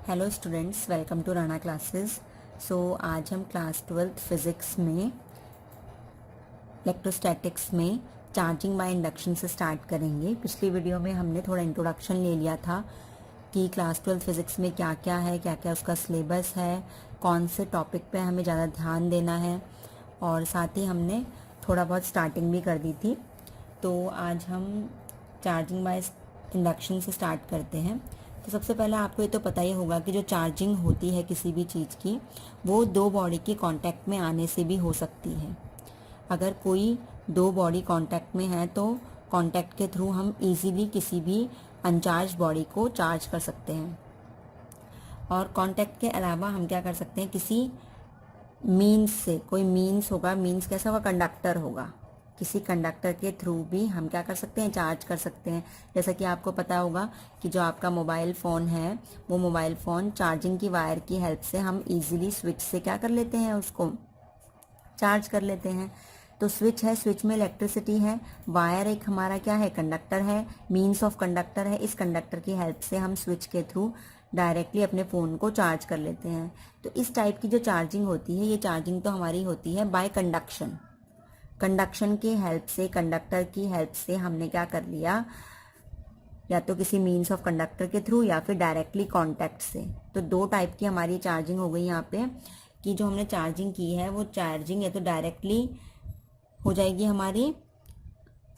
Hello students, welcome to Rana classes. आज हम class 12th physics में इलेक्ट्रोस्टैटिक्स में चार्जिंग बाय इंडक्शन से स्टार्ट करेंगे। पिछली वीडियो में हमने थोड़ा इंट्रोडक्शन ले लिया था कि क्लास 12th फिज़िक्स में क्या क्या है, क्या क्या उसका सिलेबस है, कौन से टॉपिक पे हमें ज़्यादा ध्यान देना है, और साथ ही हमने थोड़ा बहुत स्टार्टिंग भी कर दी थी। तो आज हम चार्जिंग बाय इंडक्शन से स्टार्ट करते हैं। तो सबसे पहले आपको ये तो पता ही होगा कि जो चार्जिंग होती है किसी भी चीज़ की, वो दो बॉडी के कांटेक्ट में आने से भी हो सकती है। अगर कोई दो बॉडी कांटेक्ट में है तो कांटेक्ट के थ्रू हम इजीली किसी भी अनचार्ज बॉडी को चार्ज कर सकते हैं। और कांटेक्ट के अलावा हम क्या कर सकते हैं, किसी मीन्स से, कोई मीन्स होगा, मीन्स कैसा होगा, कंडक्टर होगा, किसी कंडक्टर के थ्रू भी हम क्या कर सकते हैं, चार्ज कर सकते हैं। जैसा कि आपको पता होगा कि जो आपका मोबाइल फ़ोन है, वो मोबाइल फ़ोन चार्जिंग की वायर की हेल्प से हम इजीली स्विच से क्या कर लेते हैं, उसको चार्ज कर लेते हैं। तो स्विच है, स्विच में इलेक्ट्रिसिटी है, वायर एक हमारा क्या है, कंडक्टर है, मीन्स ऑफ कंडक्टर है। इस कंडक्टर की हेल्प से हम स्विच के थ्रू डायरेक्टली अपने फ़ोन को चार्ज कर लेते हैं। तो इस टाइप की जो चार्जिंग होती है, ये चार्जिंग तो हमारी होती है बाय कंडक्शन। कंडक्शन की हेल्प से, कंडक्टर की हेल्प से हमने क्या कर लिया, या तो किसी मीन्स ऑफ कंडक्टर के थ्रू या फिर डायरेक्टली कांटेक्ट से। तो दो टाइप की हमारी चार्जिंग हो गई यहाँ पे, कि जो हमने चार्जिंग की है वो चार्जिंग या तो डायरेक्टली हो जाएगी हमारी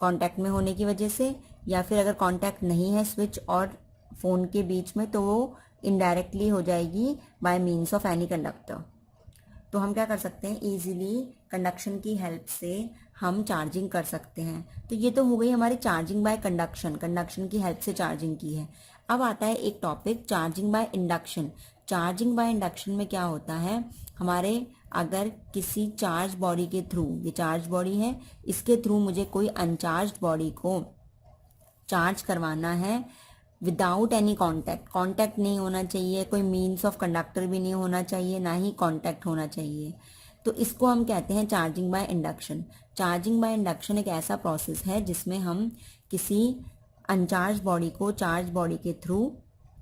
कांटेक्ट में होने की वजह से, या फिर अगर कांटेक्ट नहीं है स्विच और फ़ोन के बीच में तो वो इनडायरेक्टली हो जाएगी bye means of any conductor. तो हम क्या कर सकते हैं, इजीली कंडक्शन की हेल्प से हम चार्जिंग कर सकते हैं। तो ये तो हो गई हमारी चार्जिंग बाय कंडक्शन, कंडक्शन की हेल्प से चार्जिंग की है। अब आता है एक topic, charging by induction. Charging by induction में क्या होता है, हमारे अगर किसी चार्ज बॉडी के थ्रू, ये चार्ज बॉडी है, इसके थ्रू मुझे कोई अनचार्ज बॉडी को चार्ज करवाना है विदाउट एनी कांटेक्ट, कांटेक्ट नहीं होना चाहिए, कोई मीन्स ऑफ कंडक्टर भी नहीं होना चाहिए, ना ही कांटेक्ट होना चाहिए, तो इसको हम कहते हैं charging by induction. Charging by induction एक ऐसा प्रोसेस है जिसमें हम किसी अनचार्ज बॉडी को चार्ज बॉडी के थ्रू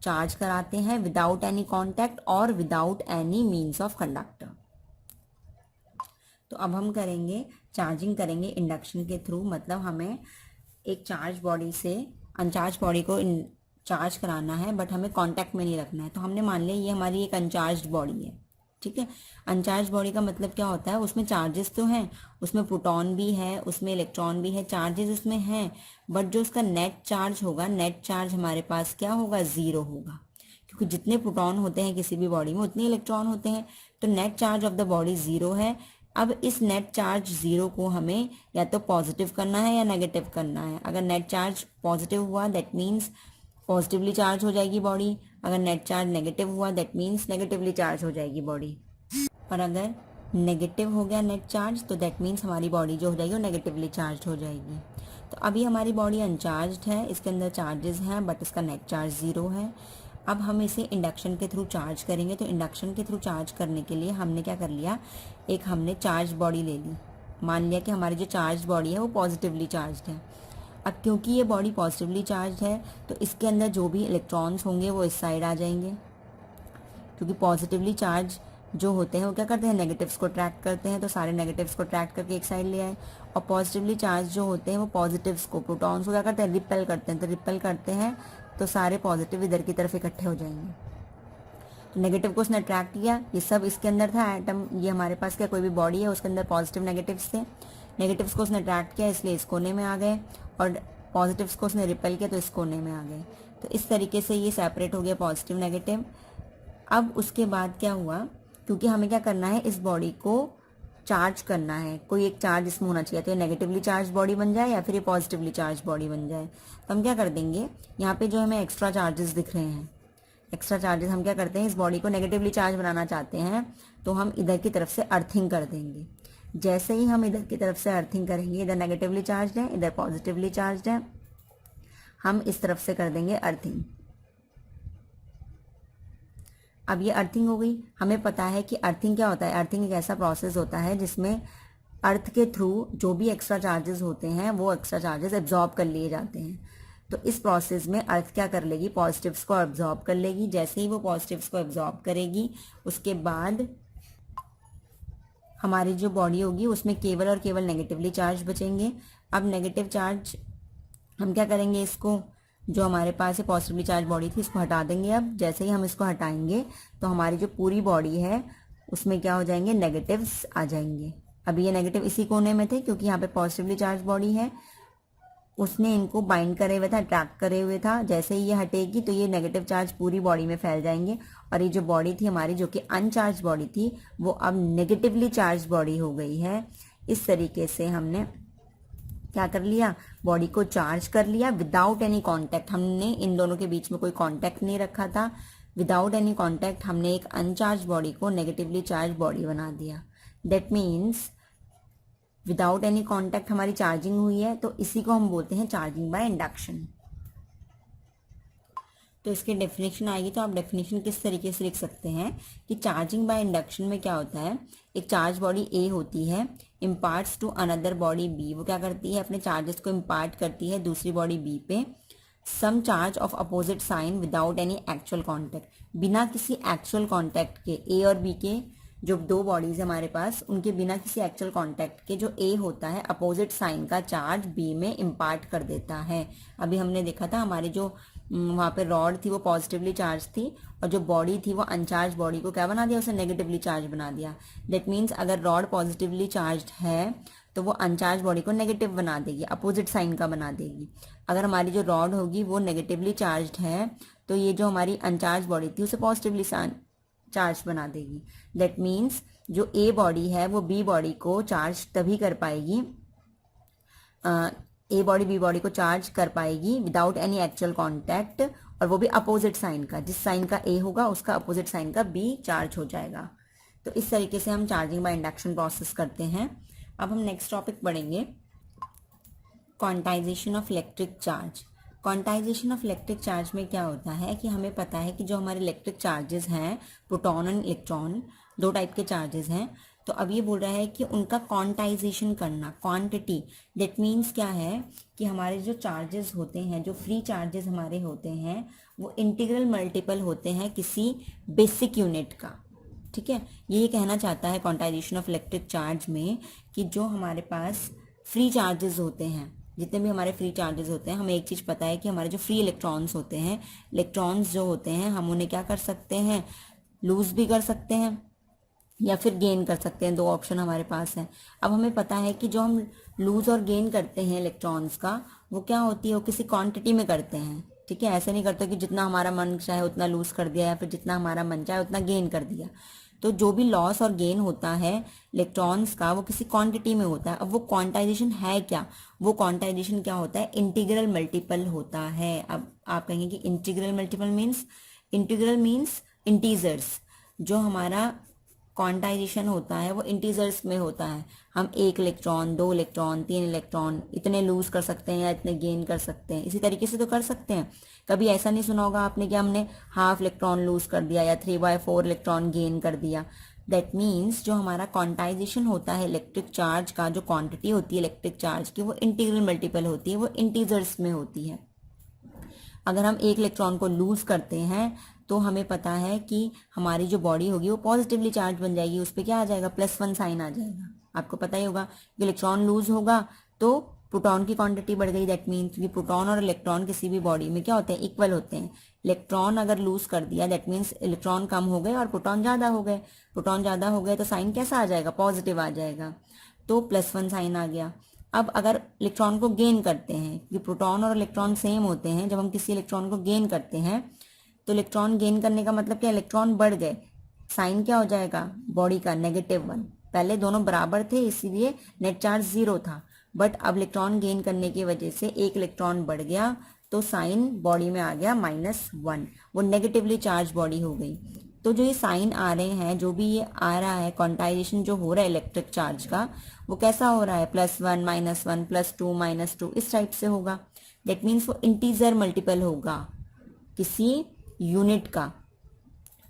चार्ज कराते हैं विदाउट एनी कांटेक्ट और without any means of conductor. तो अब हम करेंगे, चार्जिंग करेंगे इंडक्शन के थ्रू, मतलब हमें एक चार्ज बॉडी से अनचार्ज बॉडी को चार्ज कराना है, बट हमें कांटेक्ट में नहीं रखना है। तो हमने मान लिया ये हमारी एक अनचार्ज बॉडी है, ठीक है। अनचार्ज बॉडी का मतलब क्या होता है, उसमें चार्जेस तो हैं, उसमें प्रोटॉन भी है, उसमें इलेक्ट्रॉन भी है, चार्जेस उसमें हैं, बट जो उसका नेट चार्ज होगा, नेट चार्ज हमारे पास क्या होगा, ज़ीरो होगा, क्योंकि जितने प्रोटॉन होते हैं किसी भी बॉडी में उतने इलेक्ट्रॉन होते हैं। तो net charge of the body zero है। अब इस नेट चार्ज ज़ीरो को हमें या तो पॉजिटिव करना है या नेगेटिव करना है। अगर नेट चार्ज पॉजिटिव हुआ दैट मीन्स पॉजिटिवली चार्ज हो जाएगी बॉडी, अगर नेट चार्ज नेगेटिव हुआ दैट मीन्स नेगेटिवली चार्ज हो जाएगी बॉडी, और अगर नेगेटिव हो गया नेट चार्ज तो दैट मीन्स हमारी बॉडी जो हो जाएगी वो नेगेटिवली चार्ज हो जाएगी। तो अभी हमारी बॉडी अनचार्ज्ड है, इसके अंदर चार्जेस हैं बट इसका नेट चार्ज ज़ीरो है। अब हम इसे इंडक्शन के थ्रू चार्ज करेंगे। तो इंडक्शन के थ्रू चार्ज करने के लिए हमने क्या कर लिया, एक हमने चार्ज बॉडी ले ली, मान लिया कि हमारी जो चार्ज बॉडी है वो पॉजिटिवली चार्ज है। अब क्योंकि ये बॉडी पॉजिटिवली चार्ज है तो इसके अंदर जो भी इलेक्ट्रॉन्स होंगे वो इस साइड आ जाएंगे, क्योंकि पॉजिटिवली चार्ज जो होते हैं वो क्या करते हैं, नेगेटिव्स को ट्रैक करते हैं। तो सारे नेगेटिव्स को ट्रैक करके एक साइड ले आए, और पॉजिटिवली चार्ज जो होते हैं वो पॉजिटिव्स को, प्रोटॉन्स को क्या करते हैं, रिपेल करते हैं। तो रिपेल करते हैं तो सारे पॉजिटिव इधर की तरफ इकट्ठे हो जाएंगे। तो नेगेटिव को उसने ट्रैक किया, ये सब इसके अंदर था एटम, ये हमारे पास क्या कोई भी बॉडी है उसके अंदर पॉजिटिव नेगेटिव्स थे, नेगेटिव्स को उसने ट्रैक किया इसलिए इस कोने में आ गए, और पॉजिटिव्स को उसने रिपेल किया तो इस कोने में आ गए। तो इस तरीके से ये सेपरेट हो गया पॉजिटिव नेगेटिव। अब उसके बाद क्या हुआ, क्योंकि हमें क्या करना है, इस बॉडी को चार्ज करना है, कोई एक चार्ज इसमें होना चाहिए, तो ये नेगेटिवली चार्ज बॉडी बन जाए या फिर ये पॉजिटिवली चार्ज बॉडी बन जाए। तो हम क्या कर देंगे, यहाँ पे जो हमें एक्स्ट्रा चार्जेस दिख रहे हैं, एक्स्ट्रा चार्जेस हम क्या करते हैं, इस बॉडी को नेगेटिवली चार्ज बनाना चाहते हैं तो हम इधर की तरफ से अर्थिंग कर देंगे। जैसे ही हम इधर की तरफ से अर्थिंग करेंगे, इधर नेगेटिवली चार्ज है, इधर पॉजिटिवली चार्ज है, हम इस तरफ से कर देंगे अर्थिंग। अब ये अर्थिंग हो गई। हमें पता है कि अर्थिंग क्या होता है, अर्थिंग एक ऐसा प्रोसेस होता है जिसमें अर्थ के थ्रू जो भी एक्स्ट्रा चार्जेस होते हैं वो एक्स्ट्रा चार्जेस एब्जॉर्ब कर लिए जाते हैं। तो इस प्रोसेस में अर्थ क्या कर लेगी, पॉजिटिव्स को एब्जॉर्ब कर लेगी। जैसे ही वो पॉजिटिव्स को एब्जॉर्ब करेगी उसके बाद हमारी जो बॉडी होगी उसमें केवल और केवल नेगेटिवली चार्ज बचेंगे। अब नेगेटिव चार्ज हम क्या करेंगे, इसको जो हमारे पास है पॉजिटिवली चार्ज बॉडी थी इसको हटा देंगे। अब जैसे ही हम इसको हटाएंगे तो हमारी जो पूरी बॉडी है उसमें क्या हो जाएंगे, नेगेटिव्स आ जाएंगे। अभी ये नेगेटिव इसी कोने में थे क्योंकि यहाँ पे पॉजिटिवली चार्ज बॉडी है, उसने इनको बाइंड करे हुए था, अट्रैक्ट करे हुए था। जैसे ही ये हटेगी तो ये नेगेटिव चार्ज पूरी बॉडी में फैल जाएंगे और ये जो बॉडी थी हमारी जो कि अनचार्ज बॉडी थी वो अब नेगेटिवली चार्ज बॉडी हो गई है। इस तरीके से हमने क्या कर लिया, बॉडी को चार्ज कर लिया विदाउट एनी कांटेक्ट। हमने इन दोनों के बीच में कोई कांटेक्ट नहीं रखा था। विदाउट एनी कांटेक्ट हमने एक अनचार्ज बॉडी को नेगेटिवली चार्ज बॉडी बना दिया। That means without any contact हमारी चार्जिंग हुई है, तो इसी को हम बोलते हैं चार्जिंग बाय इंडक्शन। तो इसकी डेफिनेशन आएगी तो आप डेफिनेशन किस तरीके से लिख सकते हैं कि चार्जिंग बाय इंडक्शन में क्या होता है, एक चार्ज बॉडी ए होती है, imparts to another body B. वो क्या करती है, अपने चार्जेस को इम्पार्ट करती है दूसरी बॉडी बी पे, some charge of opposite sign without any actual contact. बिना किसी एक्चुअल कॉन्टैक्ट के ए और बी के जो दो बॉडीज हमारे पास, उनके बिना किसी एक्चुअल कॉन्टैक्ट के जो ए होता है अपोजिट साइन का चार्ज बी में इम्पार्ट कर देता है। अभी हमने देखा था हमारी जो वहाँ पे रॉड थी वो पॉजिटिवली चार्ज थी और जो बॉडी थी वो अनचार्ज बॉडी को क्या बना दिया, उसे नेगेटिवली चार्ज बना दिया। दैट मीन्स अगर रॉड पॉजिटिवली चार्ज है तो वो अनचार्ज बॉडी को नेगेटिव बना देगी, अपोजिट साइन का बना देगी। अगर हमारी जो रॉड होगी वो नेगेटिवली चार्ज है तो ये जो हमारी अनचार्ज बॉडी थी उसे पॉजिटिवली चार्ज बना देगी। दैट मीन्स जो ए बॉडी है वो बी बॉडी को चार्ज तभी कर पाएगी, ए बॉडी बी बॉडी को चार्ज कर पाएगी विदाउट एनी एक्चुअल कॉन्टैक्ट, और वो भी अपोजिट साइन का। जिस साइन का ए होगा उसका अपोजिट साइन का बी चार्ज हो जाएगा। तो इस तरीके से हम चार्जिंग बाय इंडक्शन प्रोसेस करते हैं। अब हम नेक्स्ट टॉपिक पढ़ेंगे, quantization of electric charge. Quantization of electric charge में क्या होता है कि हमें पता है कि जो हमारे इलेक्ट्रिक चार्जेस हैं, प्रोटॉन एंड इलेक्ट्रॉन, दो टाइप के चार्जेस हैं। तो अब ये बोल रहा है कि उनका क्वांटाइजेशन करना, क्वांटिटी। दैट मीन्स क्या है कि हमारे जो चार्जेस होते हैं, जो फ्री चार्जेस हमारे होते हैं, वो इंटीग्रल मल्टीपल होते हैं किसी बेसिक यूनिट का। ठीक है, ये कहना चाहता है क्वांटाइजेशन ऑफ इलेक्ट्रिक चार्ज में कि जो हमारे पास फ्री चार्जेस होते हैं, जितने भी हमारे फ्री चार्जेस होते हैं, हमें एक चीज़ पता है कि हमारे जो फ्री इलेक्ट्रॉन्स होते हैं, इलेक्ट्रॉन्स जो होते हैं, हम उन्हें क्या कर सकते हैं, लूज भी कर सकते हैं या फिर गेन कर सकते हैं। दो ऑप्शन हमारे पास है। अब हमें पता है कि जो हम लूज और गेन करते हैं इलेक्ट्रॉन्स का, वो क्या होती है, वो किसी क्वांटिटी में करते हैं। ठीक है, ऐसे नहीं करते कि जितना हमारा मन चाहे उतना लूज कर दिया या फिर जितना हमारा मन चाहे उतना गेन कर दिया। तो जो भी लॉस और गेन होता है इलेक्ट्रॉन्स का वो किसी क्वांटिटी में होता है। अब वो क्वांटाइजेशन है क्या, वो क्वांटाइजेशन क्या होता है, इंटीग्रल मल्टीपल होता है। अब आप कहेंगे कि integral multiple means, integral means integers. जो हमारा क्वांटाइजेशन होता है वो इंटीजर्स में होता है। हम एक इलेक्ट्रॉन, दो इलेक्ट्रॉन, तीन इलेक्ट्रॉन इतने लूज कर सकते हैं या इतने गेन कर सकते हैं। इसी तरीके से तो कर सकते हैं। कभी ऐसा नहीं सुना होगा आपने कि हमने हाफ इलेक्ट्रॉन लूज कर दिया या 3/4 इलेक्ट्रॉन गेन कर दिया। दैट मीन्स जो हमारा क्वांटाइजेशन होता है इलेक्ट्रिक चार्ज का, जो क्वांटिटी होती है इलेक्ट्रिक चार्ज की, वो इंटीग्रल मल्टीपल होती है, वो इंटीजर्स में होती है। अगर हम एक इलेक्ट्रॉन को लूज करते हैं तो हमें पता है कि हमारी जो बॉडी होगी वो पॉजिटिवली चार्ज बन जाएगी, उस पर क्या आ जाएगा, +1 साइन आ जाएगा। आपको पता ही होगा कि इलेक्ट्रॉन लूज होगा तो प्रोटॉन की क्वांटिटी बढ़ गई। दैट मीन्स कि प्रोटॉन और इलेक्ट्रॉन किसी भी बॉडी में क्या होते हैं, इक्वल होते हैं। इलेक्ट्रॉन अगर लूज कर दिया दैट मीन्स इलेक्ट्रॉन कम हो गए और प्रोटॉन ज़्यादा हो गए। प्रोटॉन ज़्यादा हो गए तो साइन कैसा आ जाएगा, पॉजिटिव आ जाएगा, तो +1 साइन आ गया। अब अगर इलेक्ट्रॉन को गेन करते हैं, कि प्रोटॉन और इलेक्ट्रॉन सेम होते हैं, जब हम किसी इलेक्ट्रॉन को गेन करते हैं तो इलेक्ट्रॉन गेन करने का मतलब क्या, इलेक्ट्रॉन बढ़ गए, साइन क्या हो जाएगा बॉडी का, -1। पहले दोनों बराबर थे इसीलिए नेट चार्ज 0 था, बट अब इलेक्ट्रॉन गेन करने की वजह से एक इलेक्ट्रॉन बढ़ गया तो साइन बॉडी में आ गया -1, वो नेगेटिवली चार्ज बॉडी हो गई। तो जो ये साइन आ रहे हैं, जो भी ये आ रहा है क्वांटाइजेशन जो हो रहा है इलेक्ट्रिक चार्ज का, वो कैसा हो रहा है, +1 -1 +2 -2 इस टाइप से होगा। दैट मीन्स वो इंटीजर मल्टीपल होगा किसी यूनिट का।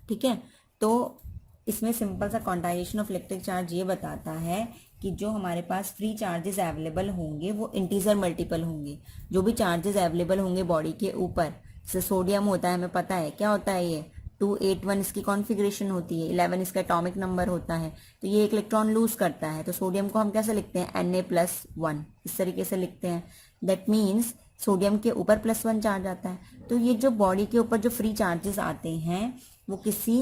ठीक है, तो इसमें सिंपल सा क्वांटाइजेशन ऑफ इलेक्ट्रिक चार्ज ये बताता है कि जो हमारे पास फ्री चार्जेस अवेलेबल होंगे वो इंटीजर मल्टीपल होंगे। जो भी चार्जेस अवेलेबल होंगे बॉडी के ऊपर, जैसे सोडियम होता है, हमें पता है क्या होता है, ये 281 इसकी कॉन्फ़िगरेशन होती है, 11 इसका एटॉमिक नंबर होता है, तो ये एक इलेक्ट्रॉन लूज करता है। तो सोडियम को हम कैसे लिखते हैं, Na+1, इस तरीके से लिखते हैं। दैट मीन्स सोडियम के ऊपर +1 चार्ज आता है। तो ये जो बॉडी के ऊपर जो फ्री चार्जेस आते हैं वो किसी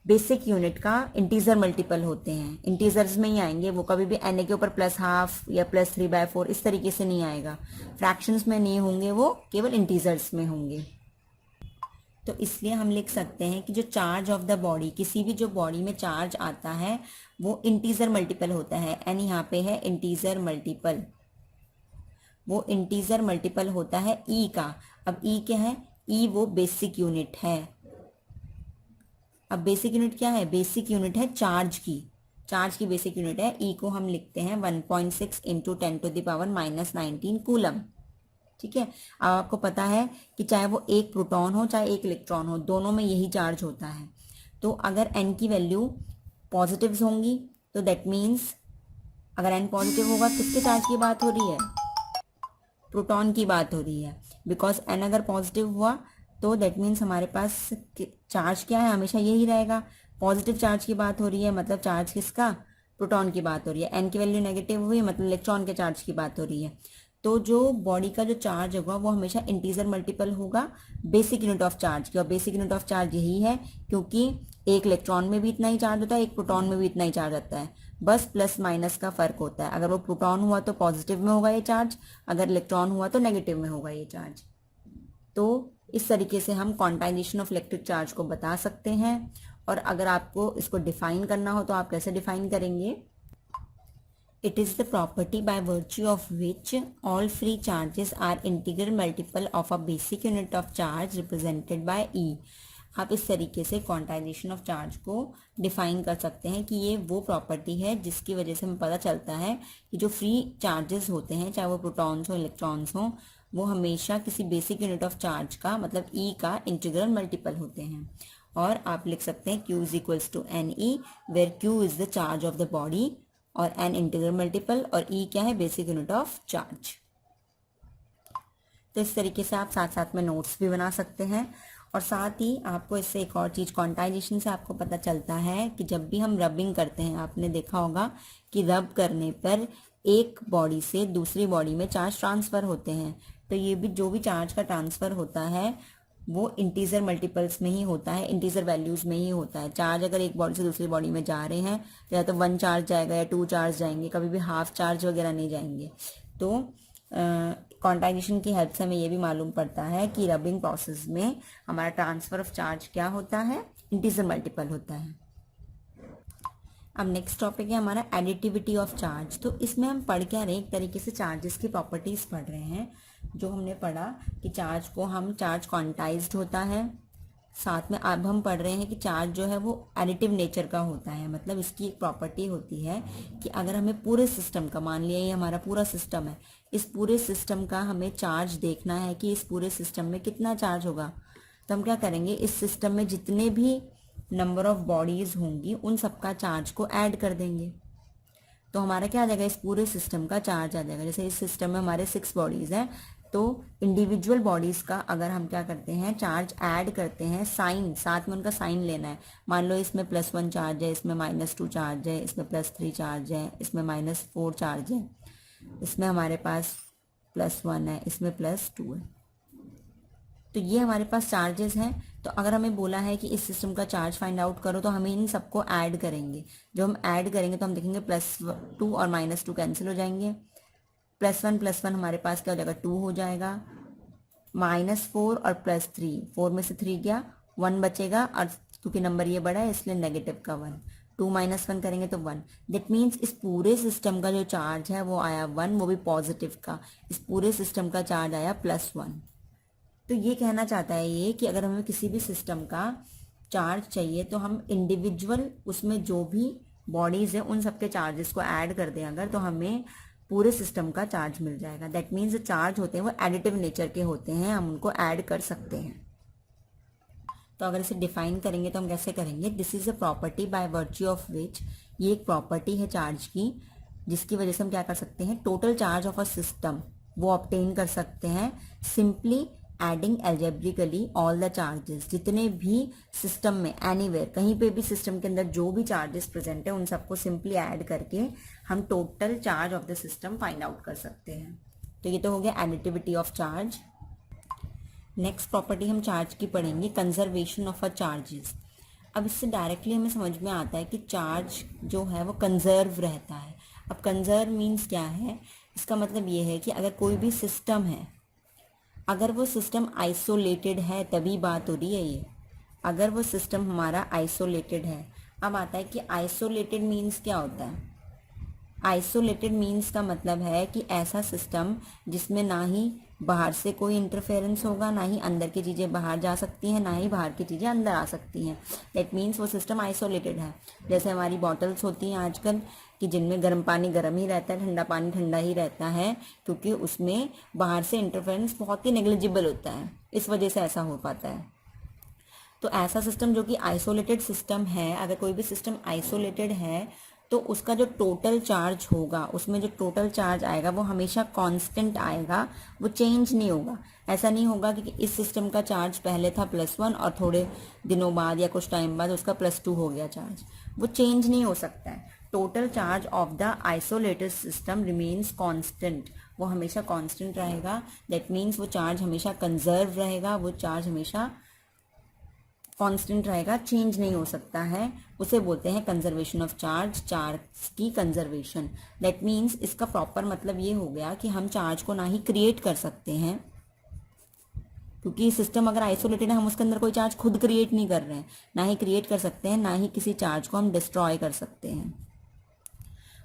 बेसिक यूनिट का इंटीजर मल्टीपल होते हैं, इंटीजर्स में ही आएंगे। वो कभी भी Na के ऊपर +½ या +3/4 इस तरीके से नहीं आएगा, फ्रैक्शंस में नहीं होंगे, वो केवल इंटीजर्स में होंगे। तो इसलिए हम लिख सकते हैं कि जो चार्ज ऑफ द बॉडी, किसी भी जो बॉडी में चार्ज आता है वो इंटीजर मल्टीपल होता है। एन यहाँ पे है इंटीजर मल्टीपल, वो इंटीजर मल्टीपल होता है ई का। अब ई क्या है, ई वो बेसिक यूनिट है। अब बेसिक यूनिट क्या है, बेसिक यूनिट है चार्ज की, चार्ज की बेसिक यूनिट है। ई को हम लिखते हैं 1.6 × 10⁻⁻19 कूलम। ठीक है। अब आपको पता है कि चाहे वो एक प्रोटॉन हो चाहे एक इलेक्ट्रॉन हो, दोनों में यही चार्ज होता है। तो अगर n की वैल्यू पॉजिटिव्स होंगी तो दैट मीन्स अगर n पॉजिटिव होगा किसके चार्ज की बात हो रही है, प्रोटॉन की बात हो रही है। बिकॉज n अगर पॉजिटिव हुआ तो दैट मीन्स हमारे पास चार्ज क्या है, हमेशा यही रहेगा। पॉजिटिव चार्ज की बात हो रही है मतलब चार्ज किसका, प्रोटॉन की बात हो रही है। n की वैल्यू नेगेटिव हुई मतलब इलेक्ट्रॉन के चार्ज की बात हो रही है। तो जो बॉडी का जो चार्ज होगा वो हमेशा इंटीजर मल्टीपल होगा बेसिक यूनिट ऑफ चार्ज की। और बेसिक यूनिट ऑफ चार्ज यही है क्योंकि एक इलेक्ट्रॉन में भी इतना ही चार्ज होता है, एक प्रोटॉन में भी इतना ही चार्ज आता है, बस प्लस माइनस का फर्क होता है। अगर वो प्रोटॉन हुआ तो पॉजिटिव में होगा ये चार्ज, अगर इलेक्ट्रॉन हुआ तो नेगेटिव में होगा ये चार्ज। तो इस तरीके से हम क्वांटाइजेशन ऑफ इलेक्ट्रिक चार्ज को बता सकते हैं। और अगर आपको इसको डिफाइन करना हो तो आप कैसे डिफाइन करेंगे, It is the property by virtue of which all free charges are integral multiple of a basic unit of charge represented by E। आप इस तरीके से क्वांटाइजेशन ऑफ चार्ज को डिफाइन कर सकते हैं कि ये वो प्रॉपर्टी है जिसकी वजह से हमें पता चलता है कि जो फ्री चार्जेस होते हैं, चाहे वो प्रोटॉन्स हो इलेक्ट्रॉन्स हो, वो हमेशा किसी बेसिक यूनिट ऑफ चार्ज का मतलब E का इंटीग्रल मल्टीपल होते हैं। और आप लिख सकते हैं Q = NE, where Q is the charge of the body और n इंटीग्रल मल्टीपल और E क्या है, बेसिक यूनिट ऑफ चार्ज। तो इस तरीके से आप साथ साथ में नोट्स भी बना सकते हैं। और साथ ही आपको इससे एक और चीज़, क्वांटाइजेशन से आपको पता चलता है कि जब भी हम रबिंग करते हैं, आपने देखा होगा कि रब करने पर एक बॉडी से दूसरी बॉडी में चार्ज ट्रांसफ़र होते हैं। तो ये भी जो भी चार्ज का ट्रांसफ़र होता है वो इंटीजर मल्टीपल्स में ही होता है, इंटीजर वैल्यूज़ में ही होता है। चार्ज अगर एक बॉडी से दूसरी बॉडी में जा रहे हैं तो या तो 1 चार्ज जाएगा या 2 चार्ज जाएंगे, कभी भी हाफ चार्ज वगैरह नहीं जाएंगे। तो क्वांटाइजेशन की हेल्प से हमें ये भी मालूम पड़ता है कि रबिंग प्रोसेस में हमारा ट्रांसफ़र ऑफ चार्ज क्या होता है, इंटीजर मल्टीपल होता है। अब नेक्स्ट टॉपिक है हमारा एडिटिविटी ऑफ चार्ज। तो इसमें हम पढ़ क्या रहे हैं, एक तरीके से चार्जेस की प्रॉपर्टीज़ पढ़ रहे हैं। जो हमने पढ़ा कि चार्ज को हम चार्ज क्वांटाइज्ड होता है, साथ में अब हम पढ़ रहे हैं कि चार्ज जो है वो एडिटिव नेचर का होता है। मतलब इसकी एक प्रॉपर्टी होती है कि अगर हमें पूरे सिस्टम का, मान लिया ये हमारा पूरा सिस्टम है, इस पूरे सिस्टम का हमें चार्ज देखना है कि इस पूरे सिस्टम में कितना चार्ज होगा, तो हम क्या करेंगे, इस सिस्टम में जितने भी नंबर ऑफ बॉडीज़ होंगी उन सबका चार्ज को ऐड कर देंगे। तो हमारा क्या आ जाएगा, इस पूरे सिस्टम का चार्ज आ जाएगा। जैसे इस सिस्टम में हमारे 6 बॉडीज़ हैं, तो इंडिविजुअल बॉडीज़ का अगर हम क्या करते हैं, चार्ज ऐड करते हैं, साइन साथ में उनका साइन लेना है। मान लो इसमें +1 चार्ज है, इसमें -2 चार्ज है, इसमें +3 चार्ज है, इसमें -4 चार्ज है, इसमें हमारे पास +1 है, इसमें +2 है। तो ये हमारे पास चार्जेस हैं। तो अगर हमें बोला है कि इस सिस्टम का चार्ज फाइंड आउट करो तो हम इन सबको ऐड करेंगे। जब हम ऐड करेंगे तो हम देखेंगे +2 और -2 कैंसिल हो जाएंगे, +1 +1 हमारे पास क्या हो जाएगा, 2 हो जाएगा, -4 और +3, 4 में से 3 गया, 1 बचेगा, और क्योंकि नंबर ये बड़ा है इसलिए नेगेटिव का 1, 2 - 1 करेंगे तो 1। दैट मीन्स इस पूरे सिस्टम का जो चार्ज है वो आया 1, वो भी पॉजिटिव का। इस पूरे सिस्टम का चार्ज आया +1। तो ये कहना चाहता है ये कि अगर हमें किसी भी सिस्टम का चार्ज चाहिए तो हम इंडिविजुअल उसमें जो भी बॉडीज़ हैं उन सबके चार्जेस को ऐड कर दें अगर, तो हमें पूरे सिस्टम का चार्ज मिल जाएगा। दैट मीन्स जो चार्ज होते हैं वो एडिटिव नेचर के होते हैं, हम उनको ऐड कर सकते हैं। तो अगर इसे डिफाइन करेंगे तो हम कैसे करेंगे, this is a property by virtue of which, ये एक प्रॉपर्टी है चार्ज की जिसकी वजह से हम क्या कर सकते हैं, total charge of a system वो ऑब्टेन कर सकते हैं simply adding algebraically all the charges, जितने भी सिस्टम में एनीवेयर कहीं पे भी सिस्टम के अंदर जो भी चार्जेस प्रेजेंट है उन सबको सिंपली ऐड करके हम total charge of the system find out कर सकते हैं। तो ये तो हो गया additivity of charge. Next property हम चार्ज की पढ़ेंगे, कंजर्वेशन ऑफ अ चार्जेस। अब इससे डायरेक्टली हमें समझ में आता है कि चार्ज जो है वो कंजर्व रहता है। अब कंजर्व मीन्स क्या है, इसका मतलब ये है कि अगर कोई भी सिस्टम है, अगर वो सिस्टम आइसोलेटेड है तभी बात हो रही है ये, अगर वो सिस्टम हमारा आइसोलेटेड है। अब आता है कि आइसोलेटेड मीन्स क्या होता है। आइसोलेटेड मीन्स का मतलब है कि ऐसा सिस्टम जिसमें ना ही बाहर से कोई इंटरफेरेंस होगा, ना ही अंदर की चीज़ें बाहर जा सकती हैं, ना ही बाहर की चीज़ें अंदर आ सकती हैं। दैट मीन्स वो सिस्टम आइसोलेटेड है। जैसे हमारी बॉटल्स होती हैं आजकल कि जिनमें गर्म पानी गर्म ही रहता है, ठंडा पानी ठंडा ही रहता है, क्योंकि उसमें बाहर से इंटरफेरेंस बहुत ही नेग्लिजिबल होता है, इस वजह से ऐसा हो पाता है। तो ऐसा सिस्टम जो कि आइसोलेटेड सिस्टम है, अगर कोई भी सिस्टम आइसोलेटेड है तो उसका जो टोटल चार्ज होगा, उसमें जो टोटल चार्ज आएगा वो हमेशा कांस्टेंट आएगा, वो चेंज नहीं होगा। ऐसा नहीं होगा कि इस सिस्टम का चार्ज पहले था +1 और थोड़े दिनों बाद या कुछ टाइम बाद उसका +2 हो गया चार्ज, वो चेंज नहीं हो सकता है। Total charge of the isolated system remains constant, वो हमेशा कांस्टेंट रहेगा। दैट मीन्स वो चार्ज हमेशा कंजर्व रहेगा, वो चार्ज हमेशा कांस्टेंट रहेगा, चेंज नहीं हो सकता है। उसे बोलते हैं कंजर्वेशन ऑफ चार्ज, चार्ज की कंजर्वेशन। दैट मीन्स इसका प्रॉपर मतलब ये हो गया कि हम चार्ज को ना ही क्रिएट कर सकते हैं, क्योंकि सिस्टम अगर आइसोलेटेड है, हम उसके अंदर कोई चार्ज खुद क्रिएट नहीं कर रहे हैं, ना ही क्रिएट कर सकते हैं, ना ही किसी चार्ज को हम डिस्ट्रॉय कर सकते हैं।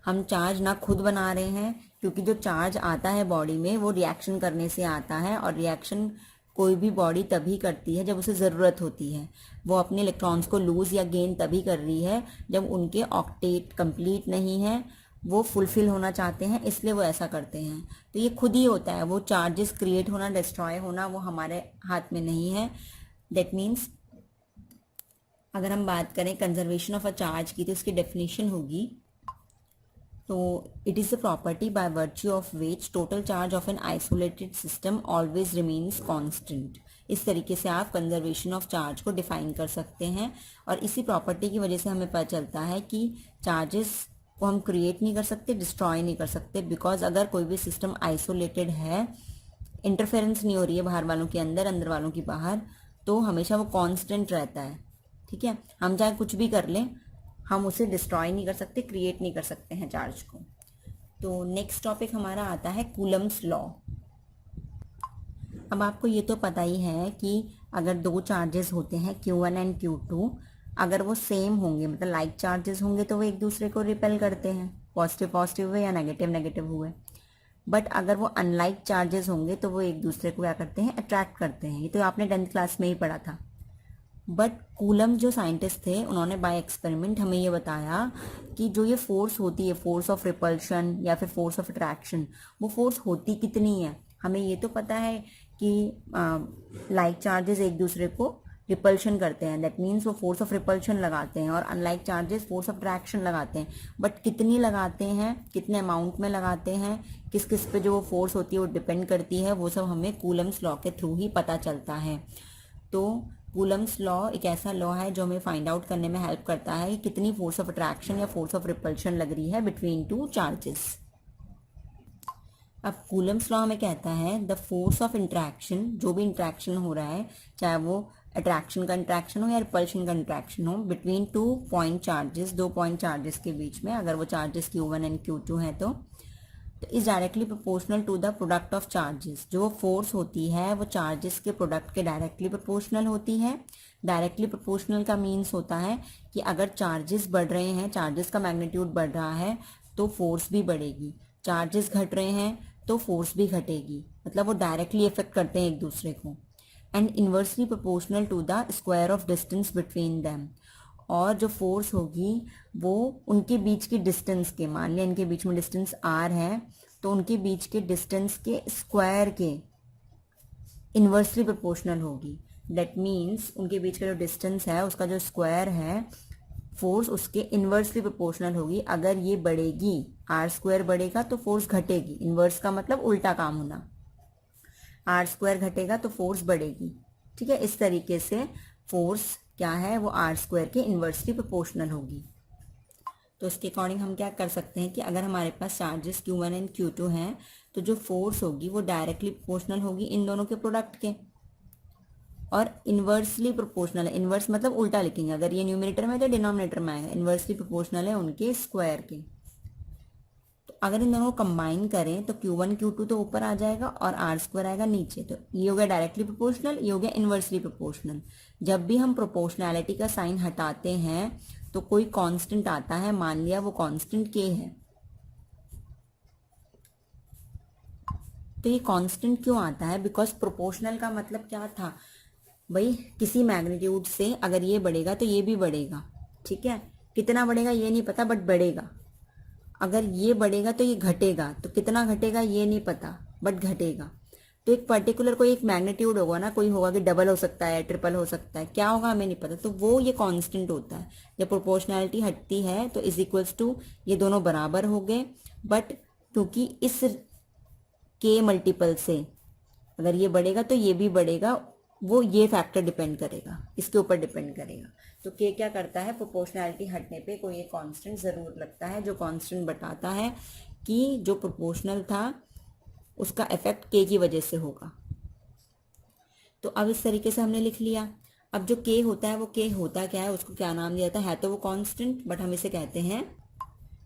हम चार्ज ना खुद बना रहे हैं, क्योंकि जो चार्ज आता है बॉडी में वो रिएक्शन करने से आता है, और रिएक्शन कोई भी बॉडी तभी करती है जब उसे ज़रूरत होती है। वो अपने इलेक्ट्रॉन्स को लूज़ या गेन तभी कर रही है जब उनके ऑक्टेट कंप्लीट नहीं है, वो फुलफिल होना चाहते हैं, इसलिए वो ऐसा करते हैं। तो ये खुद ही होता है, वो चार्जेस क्रिएट होना, डिस्ट्रॉय होना वो हमारे हाथ में नहीं है। दैट मीन्स अगर हम बात करें कंजर्वेशन ऑफ अ चार्ज की तो इसकी डेफिनेशन होगी, तो it is the property by virtue of which total charge of an isolated system always remains constant. इस तरीके से आप कंजर्वेशन ऑफ चार्ज को डिफाइन कर सकते हैं, और इसी प्रॉपर्टी की वजह से हमें पता चलता है कि चार्जेस को हम क्रिएट नहीं कर सकते, डिस्ट्रॉय नहीं कर सकते, बिकॉज अगर कोई भी सिस्टम आइसोलेटेड है, इंटरफेरेंस नहीं हो रही है बाहर वालों के अंदर, अंदर वालों की बाहर, तो हमेशा वो कांस्टेंट रहता है। ठीक है, हम चाहे कुछ भी कर लें, हम उसे डिस्ट्रॉय नहीं कर सकते, क्रिएट नहीं कर सकते हैं चार्ज को। तो नेक्स्ट टॉपिक हमारा आता है कूलम्स लॉ। अब आपको ये तो पता ही है कि अगर दो चार्जेस होते हैं Q1 एंड Q2, अगर वो सेम होंगे, मतलब लाइक चार्जेस होंगे, तो वो एक दूसरे को रिपेल करते हैं, पॉजिटिव पॉजिटिव हुए या नेगेटिव नेगेटिव हुए। बट अगर वो अनलाइक चार्जेस होंगे तो वो एक दूसरे को क्या करते हैं, अट्रैक्ट करते हैं। ये तो आपने 10th क्लास में ही पढ़ा था। बट कूलम जो साइंटिस्ट थे, उन्होंने बाय एक्सपेरिमेंट हमें ये बताया कि जो ये फोर्स होती है, फोर्स ऑफ रिपल्शन या फिर फोर्स ऑफ अट्रैक्शन, वो फोर्स होती कितनी है। हमें ये तो पता है कि लाइक चार्जेस एक दूसरे को रिपल्शन करते हैं, दैट मीन्स वो फोर्स ऑफ रिपल्शन लगाते हैं, और unlike charges force of attraction लगाते हैं। बट कितनी लगाते हैं, कितने अमाउंट में लगाते हैं, किस किस पे जो वो फोर्स होती है वो डिपेंड करती है, वो सब हमें कूलम्स लॉ के थ्रू ही पता चलता है। तो कूलम्स लॉ एक ऐसा लॉ है जो हमें फाइंड आउट करने में हेल्प करता है कि कितनी फोर्स ऑफ अट्रैक्शन या फोर्स ऑफ रिपल्शन लग रही है बिटवीन टू चार्जेस। अब कूलम्स लॉ हमें कहता है द फोर्स ऑफ इंट्रैक्शन, जो भी इंट्रैक्शन हो रहा है, चाहे वो अट्रैक्शन का इंट्रैक्शन हो या रिपल्शन का इंट्रैक्शन हो, between 2 point charges, 2 point charges के बीच में, अगर वो चार्जेस Q1 एंड Q2 हैं तो is directly proportional to the product of charges. जो फोर्स होती है वो चार्जेस के प्रोडक्ट के डायरेक्टली प्रोपोर्शनल होती है। डायरेक्टली प्रोपोर्शनल का मीन्स होता है कि अगर चार्जेस बढ़ रहे हैं, चार्जेस का मैग्नीट्यूड बढ़ रहा है, तो फोर्स भी बढ़ेगी। चार्जेस घट रहे हैं तो फोर्स भी घटेगी, मतलब वो डायरेक्टली इफेक्ट करते हैं एक दूसरे को। And inversely proportional to the square of distance between them, और जो फोर्स होगी वो उनके बीच की डिस्टेंस के, मान लिया इनके बीच में डिस्टेंस r है, तो उनके बीच के डिस्टेंस के स्क्वायर के इन्वर्सली प्रोपोर्शनल होगी। दैट मीन्स उनके बीच का जो डिस्टेंस है उसका जो स्क्वायर है फोर्स उसके इन्वर्सली प्रोपोर्शनल होगी। अगर ये बढ़ेगी, आर स्क्वायर बढ़ेगा तो फोर्स घटेगी। इन्वर्स का मतलब उल्टा काम होना, आर स्क्वायर घटेगा तो फोर्स बढ़ेगी। ठीक है, इस तरीके से फोर्स क्या है वो आर स्क्वायर के इन्वर्सली प्रोपोर्शनल होगी। तो इसके अकॉर्डिंग हम क्या कर सकते हैं कि अगर हमारे पास चार्जेस Q1 एंड Q2 हैं तो जो फोर्स होगी वो डायरेक्टली प्रोपोर्शनल होगी इन दोनों के प्रोडक्ट के, और इन्वर्सली प्रोपोर्शनल है। इन्वर्स मतलब उल्टा लिखेंगे, अगर ये न्यूमरेटर में है तो डिनोमिनेटर में आएगा। इन्वर्सली प्रोपोर्शनल है उनके स्क्वायर के। तो अगर इन दोनों को कंबाइन करें तो Q1 Q2 तो ऊपर आ जाएगा और आर स्क्वायर आएगा नीचे। तो ये हो गया डायरेक्टली प्रोपोर्शनल, ये हो गया इन्वर्सली प्रोपोर्शनल। जब भी हम प्रोपोर्शनैलिटी का साइन हटाते हैं तो कोई कांस्टेंट आता है, मान लिया वो कांस्टेंट K है। तो ये कांस्टेंट क्यों आता है? बिकॉज प्रोपोर्शनल का मतलब क्या था भाई, किसी मैग्नीट्यूड से अगर ये बढ़ेगा तो ये भी बढ़ेगा। ठीक है, कितना बढ़ेगा ये नहीं पता बट बढ़ेगा। अगर ये बढ़ेगा तो ये घटेगा, तो कितना घटेगा ये नहीं पता बट घटेगा। तो एक पर्टिकुलर कोई एक मैग्नीट्यूड होगा ना, कोई होगा कि डबल हो सकता है, ट्रिपल हो सकता है, क्या होगा हमें नहीं पता, तो वो ये कांस्टेंट होता है। जब प्रोपोर्शनैलिटी हटती है तो इज इक्वल्स टू ये दोनों बराबर हो गए, बट क्योंकि इस के मल्टीपल से अगर ये बढ़ेगा तो ये भी बढ़ेगा, वो ये फैक्टर डिपेंड करेगा, इसके ऊपर डिपेंड करेगा। तो के क्या करता है, प्रोपोर्शनैलिटी हटने पे कोई एक कांस्टेंट जरूर लगता है, जो कांस्टेंट बताता है कि जो प्रोपोर्शनल था उसका इफेक्ट के की वजह से होगा। तो अब इस तरीके से हमने लिख लिया। अब जो के होता है वो के होता क्या है, उसको क्या नाम दिया जाता है तो वो कांस्टेंट, बट हम इसे कहते हैं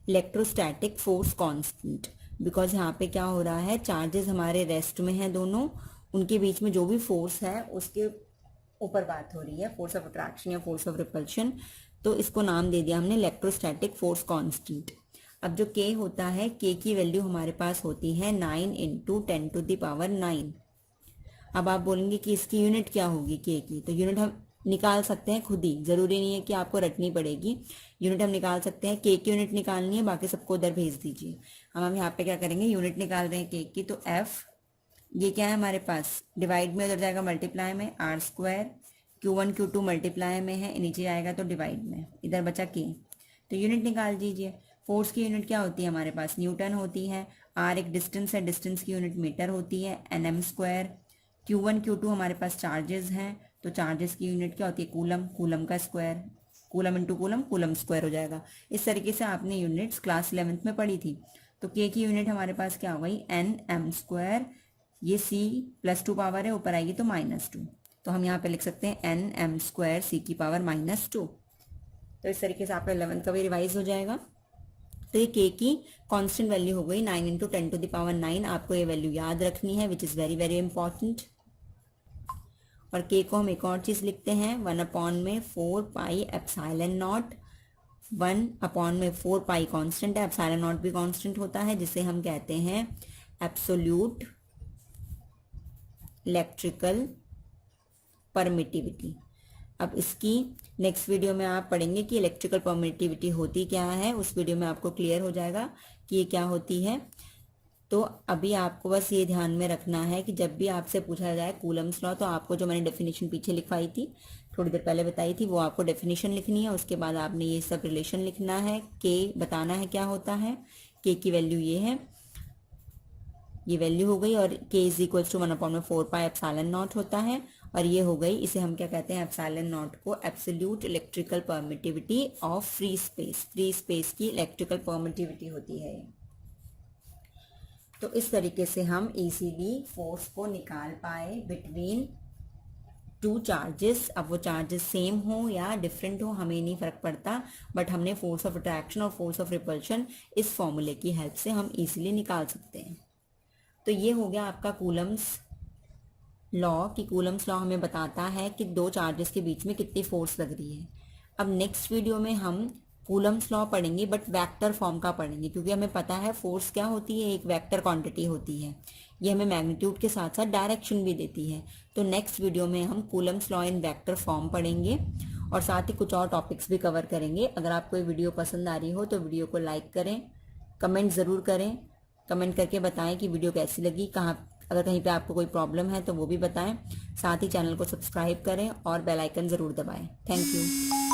इलेक्ट्रोस्टैटिक फोर्स कांस्टेंट। बिकॉज यहाँ पे क्या हो रहा है, चार्जेस हमारे रेस्ट में हैं दोनों, उनके बीच में जो भी फोर्स है उसके ऊपर बात हो रही है, फोर्स ऑफ अट्रैक्शन या फोर्स ऑफ रिपल्शन। तो इसको नाम दे दिया हमने इलेक्ट्रोस्टैटिक फोर्स कांस्टेंट। अब जो के होता है, के की वैल्यू हमारे पास होती है 9 × 10⁹। अब आप बोलेंगे कि इसकी यूनिट क्या होगी के की, तो यूनिट हम निकाल सकते हैं खुद ही, जरूरी नहीं है कि आपको रटनी पड़ेगी। यूनिट हम निकाल सकते हैं, के की यूनिट निकालनी है, बाकी सबको उधर भेज दीजिए। हम यहाँ पे क्या करेंगे, यूनिट निकाल रहे हैं के की, तो एफ ये क्या है हमारे पास, डिवाइड में उधर जाएगा मल्टीप्लाई में, are square Q1 Q2 multiply में है, नीचे आएगा तो डिवाइड में, इधर बचा के। तो यूनिट निकाल दीजिए। फोर्स की यूनिट क्या होती है हमारे पास, न्यूटन होती है। आर एक डिस्टेंस है, डिस्टेंस की यूनिट मीटर होती है, NM स्क्वायर। Q1 Q2 हमारे पास चार्जेस हैं, तो चार्जेस की यूनिट क्या होती है, कूलम, कूलम का square, coulomb into coulomb, coulomb square हो जाएगा। इस तरीके से आपने यूनिट्स क्लास 11th में पढ़ी थी। तो के की यूनिट हमारे पास क्या हो गई, NM स्क्वायर, ये c +2 पावर है, ऊपर आएगी तो -2, तो हम यहाँ पे लिख सकते हैं NM स्क्वायर c की पावर -2। तो इस तरीके से आपका 11th का भी रिवाइज हो जाएगा। तो ये के की कांस्टेंट वैल्यू हो गई 9 × 10⁹। आपको ये वैल्यू याद रखनी है, which is very very important. और के को हम एक और चीज़ लिखते हैं, 1/4πε0। 1/4 कांस्टेंट है, ε0 भी कांस्टेंट होता है, जिसे हम कहते हैं एब्सोल्यूट इलेक्ट्रिकल परमिटिविटी। अब इसकी नेक्स्ट वीडियो में आप पढ़ेंगे कि इलेक्ट्रिकल परमिटिविटी होती क्या है, उस वीडियो में आपको क्लियर हो जाएगा कि ये क्या होती है। तो अभी आपको बस ये ध्यान में रखना है कि जब भी आपसे पूछा जाए कूलम्स लॉ, तो आपको जो मैंने डेफिनेशन पीछे लिखवाई थी, थोड़ी देर पहले बताई थी, वो आपको डेफिनेशन लिखनी है। उसके बाद आपने ये सब रिलेशन लिखना है, के बताना है क्या होता है, के की वैल्यू ये है, ये वैल्यू हो गई, और k इज इक्वल टू 1/4πε0 होता है। और ये हो गई, इसे हम क्या कहते हैं, ε0 को absolute electrical permittivity of free space. Free space की इलेक्ट्रिकल परमिटिविटी होती है। तो इस तरीके से हम इजीली फोर्स को निकाल पाए बिटवीन टू चार्जेस। अब वो चार्जेस सेम हो या डिफरेंट हो हमें नहीं फर्क पड़ता, बट हमने फोर्स ऑफ अट्रैक्शन और फोर्स ऑफ रिपल्शन इस फॉर्मूले की हेल्प से हम इजीली निकाल सकते हैं। तो ये हो गया आपका कूलम्स लॉ, कि कूलम्स लॉ हमें बताता है कि दो चार्जेस के बीच में कितनी फोर्स लग रही है। अब नेक्स्ट वीडियो में हम कूलम्स लॉ पढ़ेंगे, बट वेक्टर फॉर्म का पढ़ेंगे, क्योंकि हमें पता है फोर्स क्या होती है, एक वेक्टर क्वांटिटी होती है। ये हमें मैग्नीट्यूड के साथ साथ डायरेक्शन भी देती है। तो नेक्स्ट वीडियो में हम Coulomb's law in vector form पढ़ेंगे, और साथ ही कुछ और टॉपिक्स भी कवर करेंगे। अगर आपको ये वीडियो पसंद आ रही हो तो वीडियो को लाइक करें, कमेंट ज़रूर करें, कमेंट करके बताएं कि वीडियो कैसी लगी, कहाँ अगर कहीं पे आपको कोई प्रॉब्लम है तो वो भी बताएं। साथ ही चैनल को सब्सक्राइब करें और बेल आइकन ज़रूर दबाएं। Thank you.